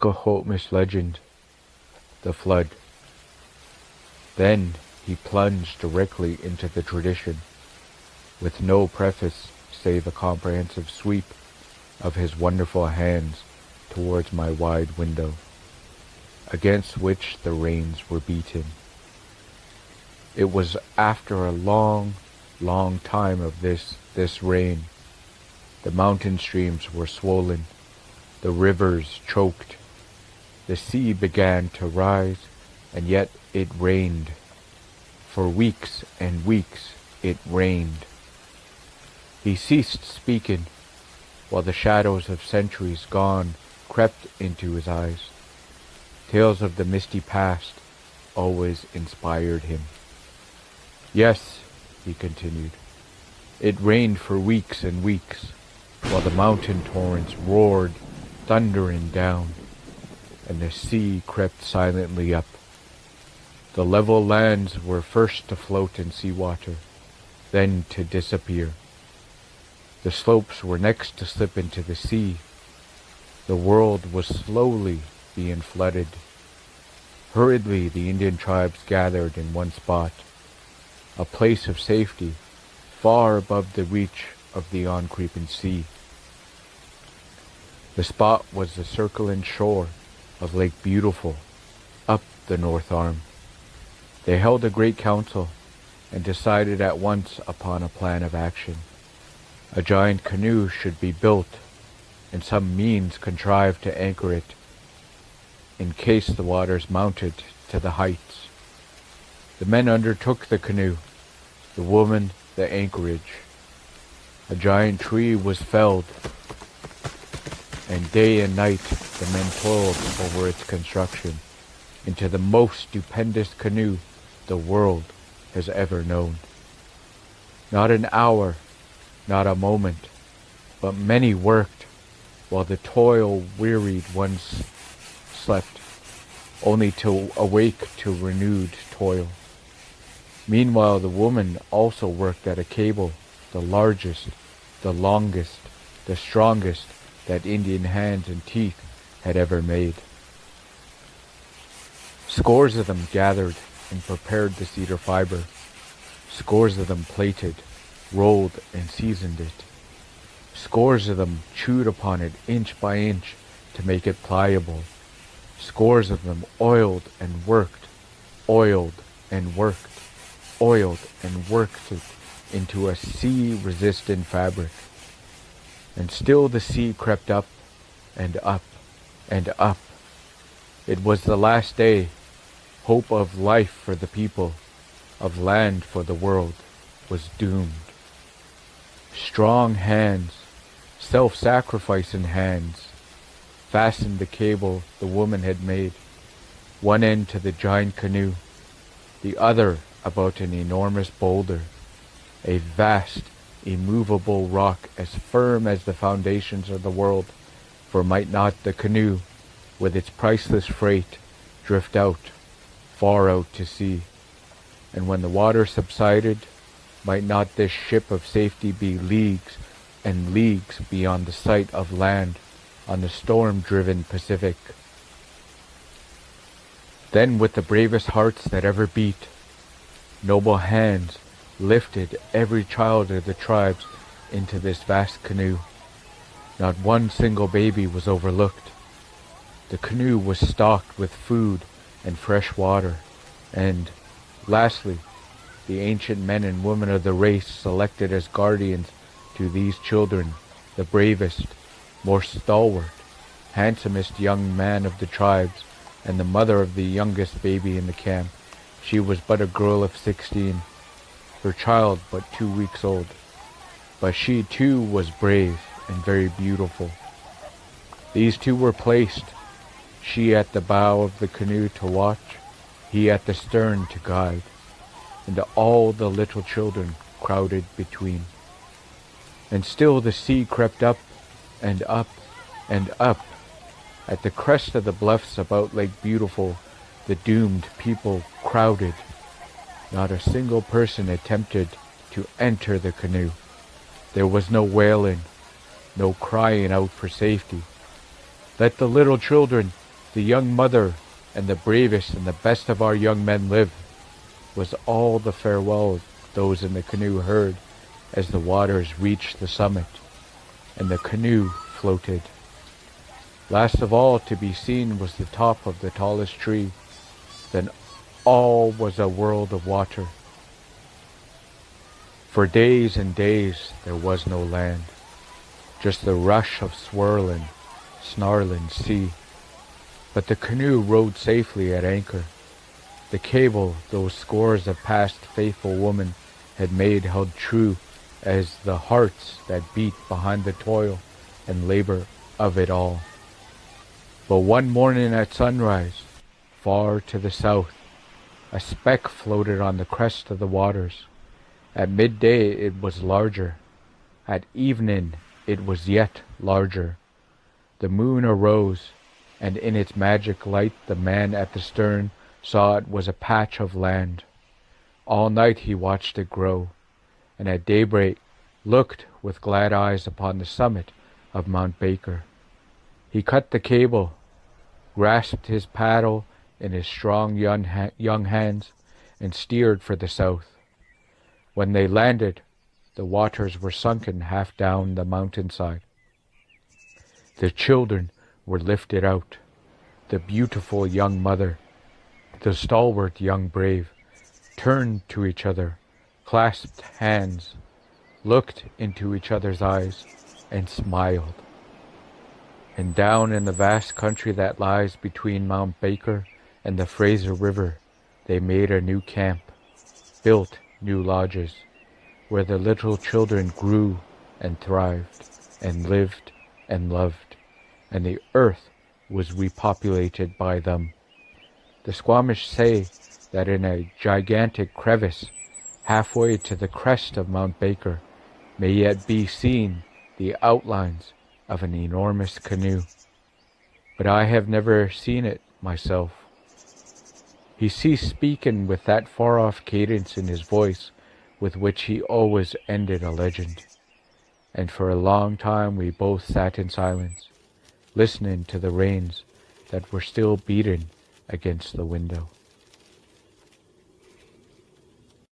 Squamish legend, the flood. Then he plunged directly into the tradition, with no preface save a comprehensive sweep of his wonderful hands towards my wide window, against which the rains were beaten. It was after a long, long time of this rain. The mountain streams were swollen, the rivers choked, the sea began to rise, and yet it rained. For weeks and weeks it rained. He ceased speaking, while the shadows of centuries gone crept into his eyes. Tales of the misty past always inspired him. Yes, he continued, it rained for weeks and weeks, while the mountain torrents roared, thundering down, and the sea crept silently up. The level lands were first to float in seawater, then to disappear. The slopes were next to slip into the sea. The world was slowly being flooded. Hurriedly the Indian tribes gathered in one spot, a place of safety, far above the reach of the on-creeping sea. The spot was the circling shore of Lake Beautiful, up the North Arm. They held a great council and decided at once upon a plan of action. A giant canoe should be built and some means contrived to anchor it in case the waters mounted to the heights. The men undertook the canoe, the women the anchorage. A giant tree was felled, and day and night the men toiled over its construction into the most stupendous canoe the world has ever known. Not an hour, not a moment, but many worked, while the toil-wearied ones slept, only to awake to renewed toil. Meanwhile the woman also worked at a cable, the largest, the longest, the strongest that Indian hands and teeth had ever made. Scores of them gathered and prepared the cedar fiber. Scores of them plaited, rolled, and seasoned it. Scores of them chewed upon it inch by inch to make it pliable. Scores of them oiled and worked, oiled and worked, oiled and worked it into a sea-resistant fabric. And still the sea crept up and up and up. It was the last day. Hope of life for the people, of land for the world, was doomed. Strong hands, self-sacrificing hands, fastened the cable the woman had made, one end to the giant canoe, the other about an enormous boulder, a vast, immovable rock as firm as the foundations of the world, for might not the canoe, with its priceless freight, drift out, far out to sea, and when the water subsided, might not this ship of safety be leagues and leagues beyond the sight of land on the storm-driven Pacific? Then with the bravest hearts that ever beat, noble hands lifted every child of the tribes into this vast canoe. Not one single baby was overlooked. The canoe was stocked with food and fresh water, and, lastly, the ancient men and women of the race selected as guardians to these children the bravest, most stalwart, handsomest young man of the tribes, and the mother of the youngest baby in the camp. She was but a girl of 16, her child but 2 weeks old, but she too was brave and very beautiful. These two were placed, she at the bow of the canoe to watch, he at the stern to guide, and all the little children crowded between. And still the sea crept up and up and up. At the crest of the bluffs about Lake Beautiful, the doomed people crowded. Not a single person attempted to enter the canoe. There was no wailing, no crying out for safety. Let the little children The young mother and the bravest and the best of our young men live, was all the farewell those in the canoe heard as the waters reached the summit, and the canoe floated. Last of all to be seen was the top of the tallest tree. Then all was a world of water. For days and days there was no land, just the rush of swirling, snarling sea. But the canoe rode safely at anchor. The cable those scores of past faithful women had made held true as the hearts that beat behind the toil and labor of it all. But one morning at sunrise, far to the south, a speck floated on the crest of the waters. At midday it was larger. At evening it was yet larger. The moon arose, and in its magic light the man at the stern saw it was a patch of land. All night he watched it grow, and at daybreak looked with glad eyes upon the summit of Mount Baker. He cut the cable, grasped his paddle in his strong young hands, and steered for the south. When they landed, the waters were sunken half down the mountainside. The children were lifted out. The beautiful young mother, the stalwart young brave, turned to each other, clasped hands, looked into each other's eyes, and smiled. And down in the vast country that lies between Mount Baker and the Fraser River, they made a new camp, built new lodges, where the little children grew and thrived, and lived and loved, and the earth was repopulated by them. The Squamish say that in a gigantic crevice, halfway to the crest of Mount Baker, may yet be seen the outlines of an enormous canoe. But I have never seen it myself. He ceased speaking with that far-off cadence in his voice with which he always ended a legend, and for a long time we both sat in silence, listening to the rains that were still beating against the window.